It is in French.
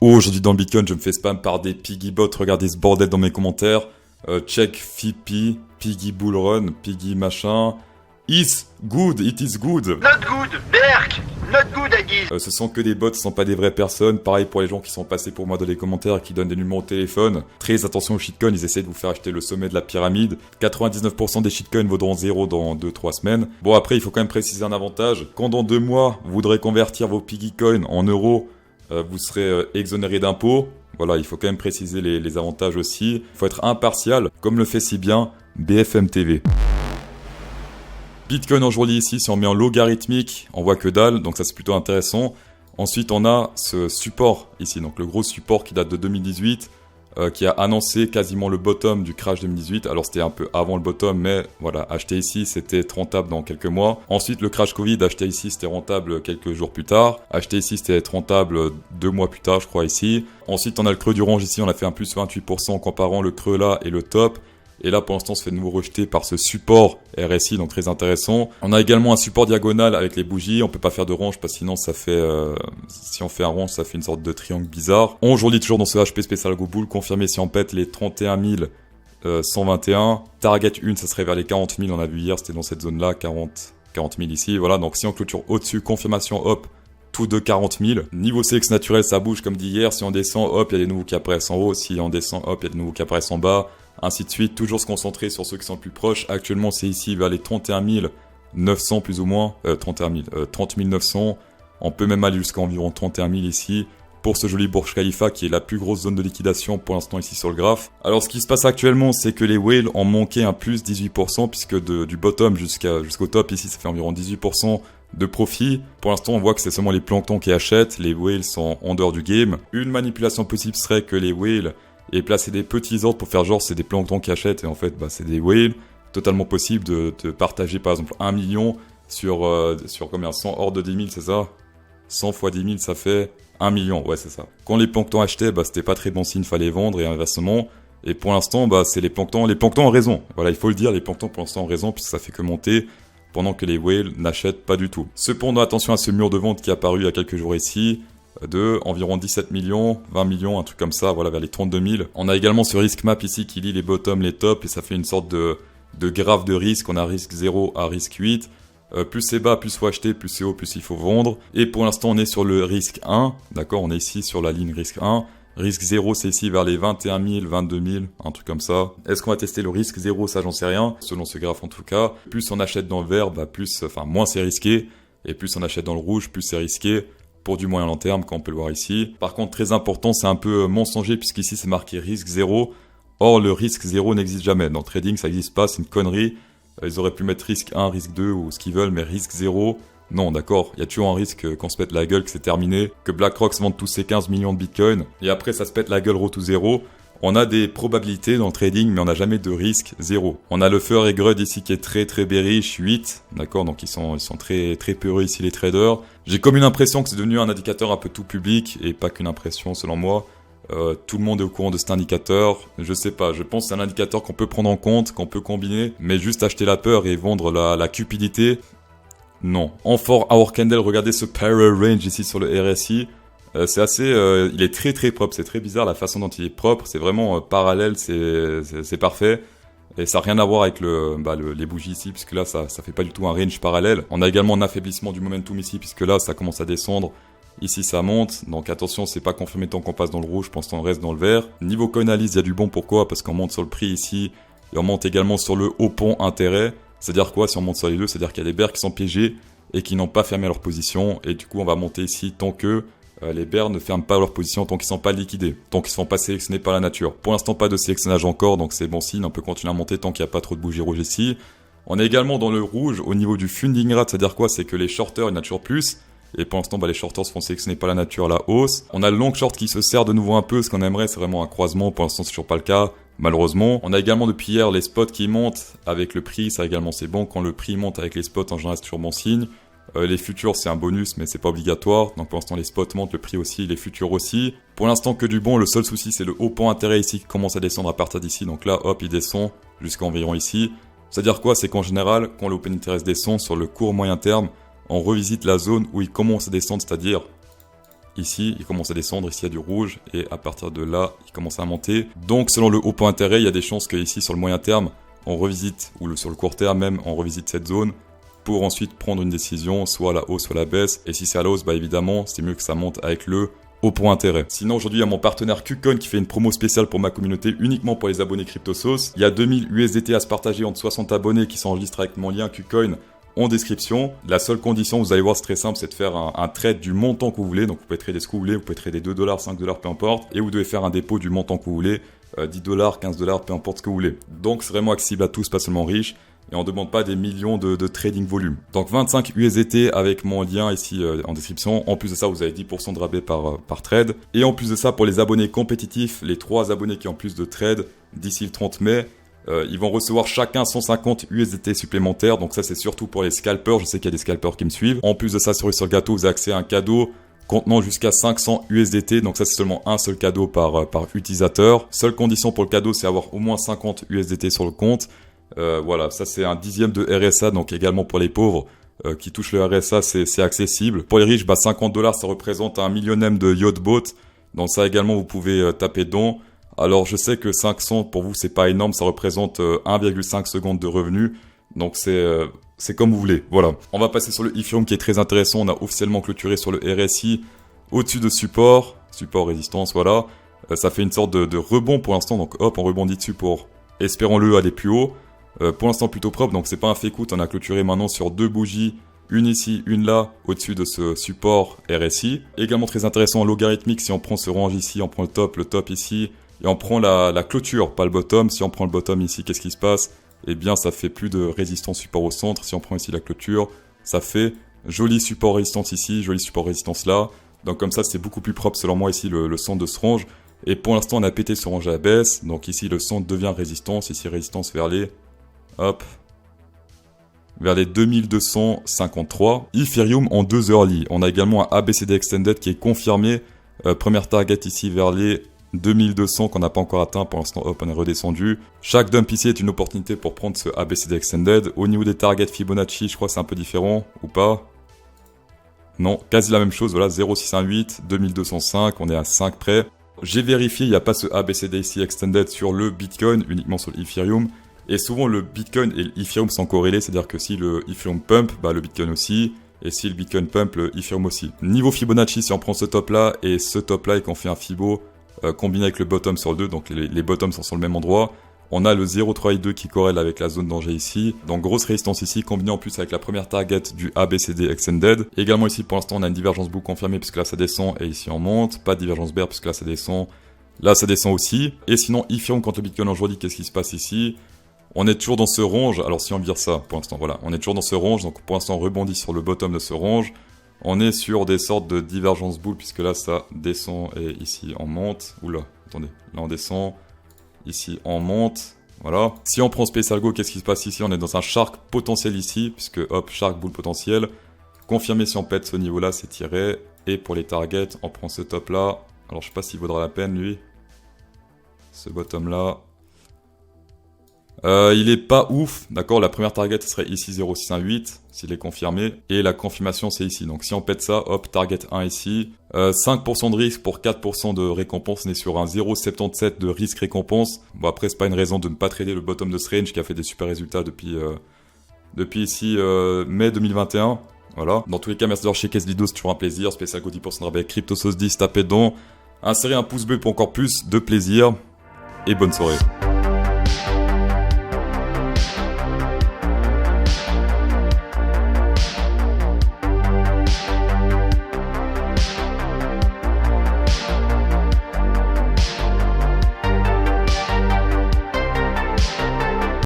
Aujourd'hui dans le Bitcoin, je me fais spam par des piggy bots. Regardez ce bordel dans mes commentaires. Check Fipi, Piggy Bullrun, Piggy machin. It is good. Not good, Berk. Not good, Agui. Ce sont que des bots, ce sont pas des vraies personnes. Pareil pour les gens qui sont passés pour moi dans les commentaires et qui donnent des numéros de téléphone. Très attention aux shitcoins, ils essaient de vous faire acheter le sommet de la pyramide. 99% des shitcoins vaudront 0 dans 2-3 semaines. Bon, après, il faut quand même préciser un avantage. Quand dans 2 mois, vous voudrez convertir vos piggy coins en euros, vous serez exonéré d'impôts. Voilà, il faut quand même préciser les avantages aussi. Il faut être impartial, comme le fait si bien BFM TV. Bitcoin aujourd'hui ici, si on met en logarithmique, on voit que dalle, donc ça c'est plutôt intéressant. Ensuite on a ce support ici, donc le gros support qui date de 2018, qui a annoncé quasiment le bottom du crash 2018. Alors c'était un peu avant le bottom, mais voilà, acheter ici c'était rentable dans quelques mois. Ensuite le crash Covid, acheter ici c'était rentable quelques jours plus tard. Acheter ici c'était rentable 2 mois plus tard je crois ici. Ensuite on a le creux du range ici, on a fait un plus 28% en comparant le creux là et le top. Et là, pour l'instant, on se fait de nouveau rejeter par ce support RSI, donc très intéressant. On a également un support diagonal avec les bougies. On peut pas faire de range parce que sinon, ça fait, si on fait un range, ça fait une sorte de triangle bizarre. On aujourd'hui toujours dans ce HP spécial Go Bull, confirmé si on pète les 31 121. Target 1, ça serait vers les 40 000. On a vu hier, c'était dans cette zone-là, 40 000 ici. Voilà, donc si on clôture au-dessus, confirmation, hop, tout de 40 000. Niveau CX naturel, ça bouge comme dit hier. Si on descend, hop, il y a des nouveaux qui apparaissent en haut. Si on descend, hop, il y a des nouveaux qui apparaissent en bas. Ainsi de suite, toujours se concentrer sur ceux qui sont le plus proches. Actuellement, c'est ici vers les 31 900 plus ou moins. 30 900. On peut même aller jusqu'à environ 31 000 ici. Pour ce joli Burj Khalifa qui est la plus grosse zone de liquidation pour l'instant ici sur le graphe. Alors ce qui se passe actuellement, c'est que les whales ont manqué un plus 18% puisque du bottom jusqu'au top ici, ça fait environ 18% de profit. Pour l'instant, on voit que c'est seulement les planctons qui achètent. Les whales sont en dehors du game. Une manipulation possible serait que les whales et placer des petits ordres pour faire genre c'est des planctons qui achètent et en fait bah, c'est des whales. Totalement possible de partager par exemple 1 million sur combien 100 ordres de 10 000 c'est ça. 100 fois 10 000 ça fait 1 million, ouais c'est ça. Quand les planctons achetaient, bah c'était pas très bon signe, fallait vendre et inversement. Et pour l'instant bah c'est les planctons ont raison. Voilà il faut le dire, les planctons pour l'instant ont raison puisque ça fait que monter pendant que les whales n'achètent pas du tout. Cependant attention à ce mur de vente qui est apparu il y a quelques jours ici. De environ 17 millions, 20 millions, un truc comme ça, voilà, vers les 32 000. On a également ce risk map ici qui lit les bottoms, les tops, et ça fait une sorte de graphe de risque. On a risque 0 à risque 8. Plus c'est bas, plus faut acheter, plus c'est haut, plus il faut vendre. Et pour l'instant, on est sur le risque 1, d'accord, on est ici sur la ligne risque 1. Risque 0, c'est ici vers les 21 000, 22 000, un truc comme ça. Est-ce qu'on va tester le risque 0? Ça, j'en sais rien. Selon ce graphe, en tout cas. Plus on achète dans le vert, bah moins c'est risqué. Et plus on achète dans le rouge, plus c'est risqué. Pour du moyen long terme, comme on peut le voir ici. Par contre, très important, c'est un peu mensonger, puisqu'ici c'est marqué risque 0. Or, le risque 0 n'existe jamais. Dans le trading, ça n'existe pas, c'est une connerie. Ils auraient pu mettre risque 1, risque 2 ou ce qu'ils veulent, mais risque 0, non, d'accord. Il y a toujours un risque qu'on se pète la gueule, que c'est terminé, que BlackRock se vende tous ses 15 millions de bitcoin, et après ça se pète la gueule road to 0. On a des probabilités dans le trading, mais on n'a jamais de risque 0. On a le Fur et Grud ici qui est très très bearish, 8, d'accord, donc ils sont très très peureux ici les traders. J'ai comme une impression que c'est devenu un indicateur un peu tout public, et pas qu'une impression selon moi. Tout le monde est au courant de cet indicateur, je sais pas, je pense que c'est un indicateur qu'on peut prendre en compte, qu'on peut combiner, mais juste acheter la peur et vendre la cupidité, non. En 4 hour candle, regardez ce parallel range ici sur le RSI. C'est assez, il est très très propre, c'est très bizarre la façon dont il est propre, c'est vraiment parallèle, c'est parfait. Et ça n'a rien à voir avec les bougies ici, puisque là ça fait pas du tout un range parallèle. On a également un affaiblissement du momentum ici, puisque là ça commence à descendre. Ici ça monte, donc attention, c'est pas confirmé tant qu'on passe dans le rouge, je pense qu'on reste dans le vert. Niveau coin analyse, il y a du bon, pourquoi? Parce qu'on monte sur le prix ici, et on monte également sur le haut pont intérêt. C'est-à-dire quoi si on monte sur les deux? C'est-à-dire qu'il y a des bears qui sont piégés et qui n'ont pas fermé leur position, et du coup on va monter ici tant que les bears ne ferment pas leur position, tant qu'ils sont pas liquidés, tant qu'ils ne sont pas sélectionnés par la nature. Pour l'instant pas de sélectionnage encore, donc c'est bon signe, on peut continuer à monter tant qu'il n'y a pas trop de bougies rouges ici. On est également dans le rouge au niveau du funding rate, c'est-à-dire quoi? C'est que les shorters, il y en a toujours plus. Et pour l'instant, les shorters se font sélectionner par la nature à la hausse. On a le long short qui se sert de nouveau un peu. Ce qu'on aimerait, c'est vraiment un croisement. Pour l'instant, c'est toujours pas le cas, malheureusement. On a également depuis hier les spots qui montent avec le prix. Ça également, c'est bon. Quand le prix monte avec les spots, en général, c'est toujours bon signe. Les futurs, c'est un bonus, mais c'est pas obligatoire. Donc pour l'instant, les spots montent, le prix aussi, les futurs aussi. Pour l'instant, que du bon. Le seul souci, c'est le haut point intérêt ici qui commence à descendre à partir d'ici. Donc là, hop, il descend jusqu'à environ ici. C'est-à-dire quoi? C'est qu'en général, quand le open interest descend sur le court moyen terme, on revisite la zone où il commence à descendre, c'est-à-dire ici, il commence à descendre, ici il y a du rouge, et à partir de là, il commence à monter. Donc selon le haut point d'intérêt, il y a des chances que ici, sur le moyen terme, on revisite, ou sur le court terme même, on revisite cette zone, pour ensuite prendre une décision, soit à la hausse, soit à la baisse. Et si c'est à la hausse, bah évidemment, c'est mieux que ça monte avec le haut point d'intérêt. Sinon, aujourd'hui, il y a mon partenaire KuCoin qui fait une promo spéciale pour ma communauté, uniquement pour les abonnés CryptoSauce. Il y a 2000 USDT à se partager entre 60 abonnés qui s'enregistrent avec mon lien KuCoin en description. La seule condition, vous allez voir, c'est très simple, c'est de faire un trade du montant que vous voulez. Donc vous pouvez trader ce que vous voulez, vous pouvez trader 2$, 5$, peu importe. Et vous devez faire un dépôt du montant que vous voulez, 10$, 15$, peu importe ce que vous voulez. Donc c'est vraiment accessible à tous, pas seulement aux riches. Et on ne demande pas des millions de trading volume. Donc 25 USDT avec mon lien ici en description. En plus de ça, vous avez 10% de rabais par trade. Et en plus de ça, pour les abonnés compétitifs, les 3 abonnés qui ont plus de trades d'ici le 30 mai, ils vont recevoir chacun 150 USDT supplémentaires. Donc ça, c'est surtout pour les scalpers. Je sais qu'il y a des scalpers qui me suivent. En plus de ça, sur le gâteau, vous avez accès à un cadeau contenant jusqu'à 500 USDT. Donc ça, c'est seulement un seul cadeau par utilisateur. Seule condition pour le cadeau, c'est avoir au moins 50 USDT sur le compte. Voilà, ça c'est un 10e de RSA, donc également pour les pauvres qui touchent le RSA, c'est accessible. Pour les riches, bah 50$, ça représente un millionième de Yachtbot. Donc ça également, vous pouvez taper dedans. Alors je sais que 500 pour vous, c'est pas énorme, ça représente 1,5 secondes de revenus. Donc c'est comme vous voulez. Voilà. On va passer sur le Ethereum qui est très intéressant. On a officiellement clôturé sur le RSI au-dessus de support résistance, voilà. Ça fait une sorte de rebond pour l'instant. Donc hop, on rebondit dessus pour, espérons-le, aller plus haut. Pour l'instant plutôt propre, donc c'est pas un fake out, on a clôturé maintenant sur 2 bougies, une ici, une là, au-dessus de ce support RSI. Également très intéressant, logarithmique, si on prend ce range ici, on prend le top ici, et on prend la clôture, pas le bottom. Si on prend le bottom ici, qu'est-ce qui se passe? Eh bien ça fait plus de résistance support au centre. Si on prend ici la clôture, ça fait joli support résistance ici, joli support résistance là. Donc comme ça c'est beaucoup plus propre selon moi ici le centre de ce range. Et pour l'instant on a pété ce range à la baisse, donc ici le centre devient résistance, ici résistance vers les... Hop, vers les 2253. Ethereum en 2 early. On a également un ABCD Extended qui est confirmé. Première target ici vers les 2200 qu'on n'a pas encore atteint. Pour l'instant, hop, on est redescendu. Chaque dump ici est une opportunité pour prendre ce ABCD Extended. Au niveau des targets Fibonacci, je crois que c'est un peu différent ou pas. Non, quasi la même chose. Voilà, 0,618, 2205, on est à 5 près. J'ai vérifié, il n'y a pas ce ABCD ici Extended sur le Bitcoin, uniquement sur l'Ethereum. Et souvent, le Bitcoin et l'Ethereum sont corrélés, c'est-à-dire que si le Ethereum pump, bah le Bitcoin aussi. Et si le Bitcoin pump, le Ethereum aussi. Niveau Fibonacci, si on prend ce top-là et ce top-là et qu'on fait un Fibo combiné avec le bottom sur le 2, donc les bottoms sont sur le même endroit, on a le 0,382 qui corrèle avec la zone danger ici. Donc grosse résistance ici, combiné en plus avec la première target du ABCD Extended. Également ici, pour l'instant, on a une divergence bout confirmée puisque là ça descend et ici on monte. Pas de divergence bear puisque là ça descend. Là ça descend aussi. Et sinon, Ethereum contre le Bitcoin aujourd'hui, qu'est-ce qui se passe ici? On est toujours dans ce range, alors si on vire ça pour l'instant, voilà, on est toujours dans ce range, donc pour l'instant on rebondit sur le bottom de ce range. On est sur des sortes de divergence boule puisque là ça descend et ici on monte. Oula, attendez, là on descend, ici on monte, voilà. Si on prend Space Algo, qu'est-ce qui se passe ici? On est dans un shark potentiel ici, puisque hop, shark boule potentiel. Confirmé si on pète ce niveau là, c'est tiré. Et pour les targets, on prend ce top là. Alors je sais pas s'il vaudra la peine lui. Ce bottom là. Il est pas ouf, d'accord, la première target serait ici 0,618, s'il est confirmé, et la confirmation c'est ici, donc si on pète ça, hop, target 1 ici, 5% de risque pour 4% de récompense, on est sur un 0,77 de risque récompense, bon après c'est pas une raison de ne pas trader le bottom de ce range qui a fait des super résultats depuis ici mai 2021, voilà, dans tous les cas merci d'avoir checké cette vidéo, c'est toujours un plaisir, spécial go 10% de rabais avec CryptoSauce10, tapez dedans, insérez un pouce bleu pour encore plus de plaisir, et bonne soirée.